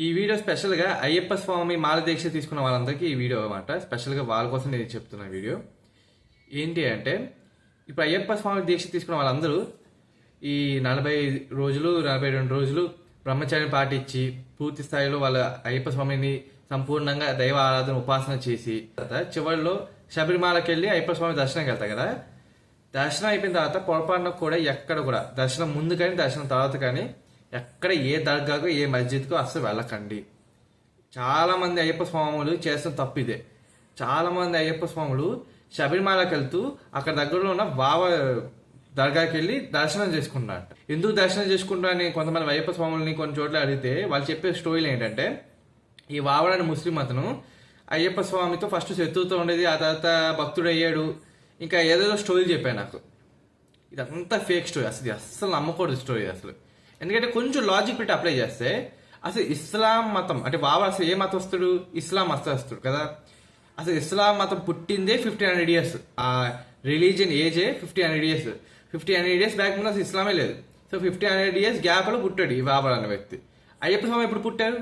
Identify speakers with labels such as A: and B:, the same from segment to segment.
A: ఈ వీడియో స్పెషల్గా అయ్యప్ప స్వామి మాల దీక్ష తీసుకున్న వాళ్ళందరికీ ఈ వీడియో అనమాట. స్పెషల్గా వాళ్ళ కోసం నేను చెప్తున్న వీడియో ఏంటి అంటే, ఇప్పుడు అయ్యప్ప స్వామి దీక్ష తీసుకున్న వాళ్ళందరూ ఈ 40 రోజులు 42 రోజులు బ్రహ్మచర్యం పాటించి పూర్తి స్థాయిలో వాళ్ళ అయ్యప్ప స్వామిని సంపూర్ణంగా దైవ ఆరాధన ఉపాసన చేసి చివరిలో శబరిమలకి వెళ్ళి అయ్యప్ప స్వామి దర్శనంకి వెళ్తారు కదా. దర్శనం అయిపోయిన తర్వాత పొరపాటున కూడా ఎక్కడ కూడా దర్శనం ముందు కానీ దర్శనం తర్వాత కానీ ఎక్కడ ఏ దర్గాకు ఏ మస్జిద్కు అస్సలు వెళ్ళకండి. చాలా మంది అయ్యప్ప స్వాములు చేస్తున్న తప్పు ఇదే. చాలా మంది అయ్యప్ప స్వాములు శబరిమలకి వెళ్తూ అక్కడ దగ్గరలో ఉన్న బావ దర్గాకి వెళ్ళి దర్శనం చేసుకుంటారు. ఎందుకు దర్శనం చేసుకుంటారని కొంతమంది అయ్యప్ప స్వాములని కొన్ని చోట్ల అడిగితే వాళ్ళు చెప్పే స్టోరీలు ఏంటంటే, ఈ వావడని ముస్లిం అతను అయ్యప్ప స్వామితో ఫస్ట్ శత్రువుతో ఉండేది, ఆ తర్వాత భక్తుడు అయ్యాడు, ఇంకా ఏదేదో స్టోరీ చెప్పాను నాకు. ఇదంతా ఫేక్ స్టోరీ, అస్సలు నమ్మకూడదు స్టోరీ అసలు. ఎందుకంటే కొంచెం లాజిక్ పెట్టి అప్లై చేస్తే అసలు ఇస్లాం మతం అంటే బాబా అసలు ఏ మతస్థుడు? ఇస్లాం మతస్థుడు కదా. అసలు ఇస్లాం మతం పుట్టిందే 1500 years. ఆ రిలీజియన్ ఏజే 1500 years. 1500 years బ్యాక్ ముందు అసలు ఇస్లామే లేదు. సో 1500 years గ్యాప్లో పుట్టాడు ఈ బాబా అనే వ్యక్తి. అయ్యప్ప స్వామి ఎప్పుడు పుట్టారు?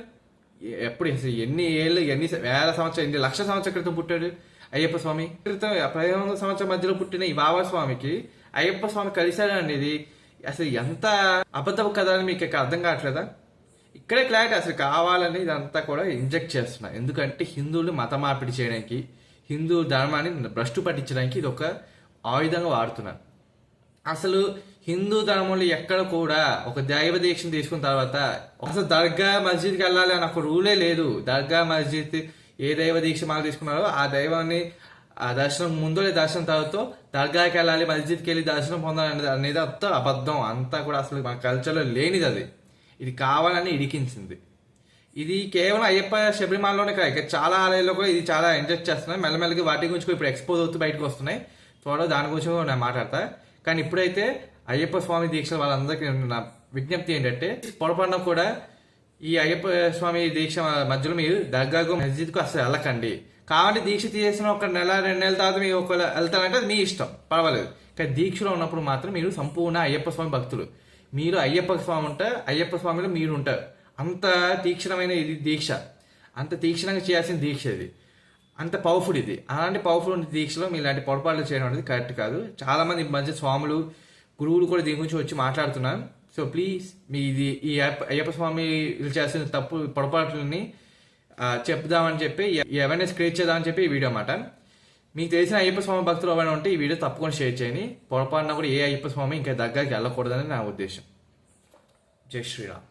A: ఎప్పుడు అసలు ఎన్ని ఏళ్ళు, ఎన్ని వేల సంవత్సరాలు, ఎన్ని లక్షల సంవత్సరాల క్రితం పుట్టాడు అయ్యప్ప స్వామి. క్రితం 1500 సంవత్సరాల మధ్యలో పుట్టిన ఈ బాబా స్వామికి అయ్యప్ప స్వామి కలిశాడు అనేది అసలు ఎంత అబద్ధపు కదా అని మీకు అర్థం కావట్లేదా? ఇక్కడే క్లారిటీ. అసలు కావాలని ఇదంతా కూడా ఇంజెక్ట్ చేస్తున్నా. ఎందుకంటే హిందువులు మత మార్పిడి చేయడానికి, హిందూ ధర్మాన్ని భ్రష్టు పట్టించడానికి ఇది ఒక ఆయుధంగా వాడుతున్నారు. అసలు హిందూ ధర్మంలో ఎక్కడ కూడా ఒక దైవ దీక్షను తీసుకున్న తర్వాత అసలు దర్గా మస్జిద్కి వెళ్ళాలి అని ఒక రూలే లేదు. దర్గా మస్జిద్ ఏ దైవ దీక్ష మాకు తీసుకున్నారో ఆ దైవాన్ని ఆ దర్శనం ముందో లేదా దర్శనం తర్వాత దర్గాకి వెళ్ళాలి, మస్జిద్కి వెళ్ళి దర్శనం పొందాలి అనేది అంతా అబద్ధం. అంతా కూడా అసలు మన కల్చర్లో లేనిది అది. ఇది కావాలని ఇడికించింది. ఇది కేవలం అయ్యప్ప శబరిమలలోనే కాదు, ఇక చాలా ఆలయాల్లో కూడా ఇది చాలా ఇంజెక్ట్ చేస్తున్నాయి. మెల్లమెల్లగా వాటి గురించి ఇప్పుడు ఎక్స్పోజ్ అవుతూ బయటకు వస్తున్నాయి. త్వరలో దాని గురించి నేను మాట్లాడతా. కానీ ఇప్పుడైతే అయ్యప్ప స్వామి దీక్ష వాళ్ళందరికీ నా విజ్ఞప్తి ఏంటంటే, పొరపాటున కూడా ఈ అయ్యప్ప స్వామి దీక్ష మధ్యలో మీరు దర్గాకు మస్జిద్కు అసలు వెళ్ళకండి. కాబట్టి దీక్ష తీసేసిన ఒక నెల 2 నెలల తర్వాత మీరు ఒకవేళ వెళ్తారంటే అది మీ ఇష్టం, పర్వాలేదు. కానీ దీక్షలో ఉన్నప్పుడు మాత్రం మీరు సంపూర్ణ అయ్యప్ప స్వామి భక్తులు. మీరు అయ్యప్ప స్వామి ఉంటారు, అయ్యప్ప స్వామిలో మీరు ఉంటారు. అంత తీక్షణమైన ఇది దీక్ష, అంత తీక్షణంగా చేయాల్సిన దీక్ష ఇది, అంత పవర్ఫుల్ ఇది. అలాంటి పవర్ఫుల్ దీక్షలో మీరు ఇలాంటి పొరపాట్లు చేయడం అనేది కరెక్ట్ కాదు. చాలా మంది ఈ మధ్య స్వాములు, గురువులు కూడా దీని గురించి వచ్చి మాట్లాడుతున్నారు. సో ప్లీజ్ మీ ఇది ఈ అయ్యప్ప స్వామి చేసిన తప్పు పొరపాట్లని చెప్దామని చెప్పి, ఈ అవేర్నెస్ క్రియేట్ చేద్దామని చెప్పి ఈ వీడియో అన్నమాట. మీకు తెలిసిన అయ్యప్ప స్వామి భక్తులు ఎవరైనా ఉంటే ఈ వీడియో తప్పకుండా షేర్ చేయండి. పొరపాటున కూడా ఏ అయ్యప్ప స్వామి ఇంకా దగ్గరికి వెళ్ళకూడదని నా ఉద్దేశం. జై శ్రీరామ్.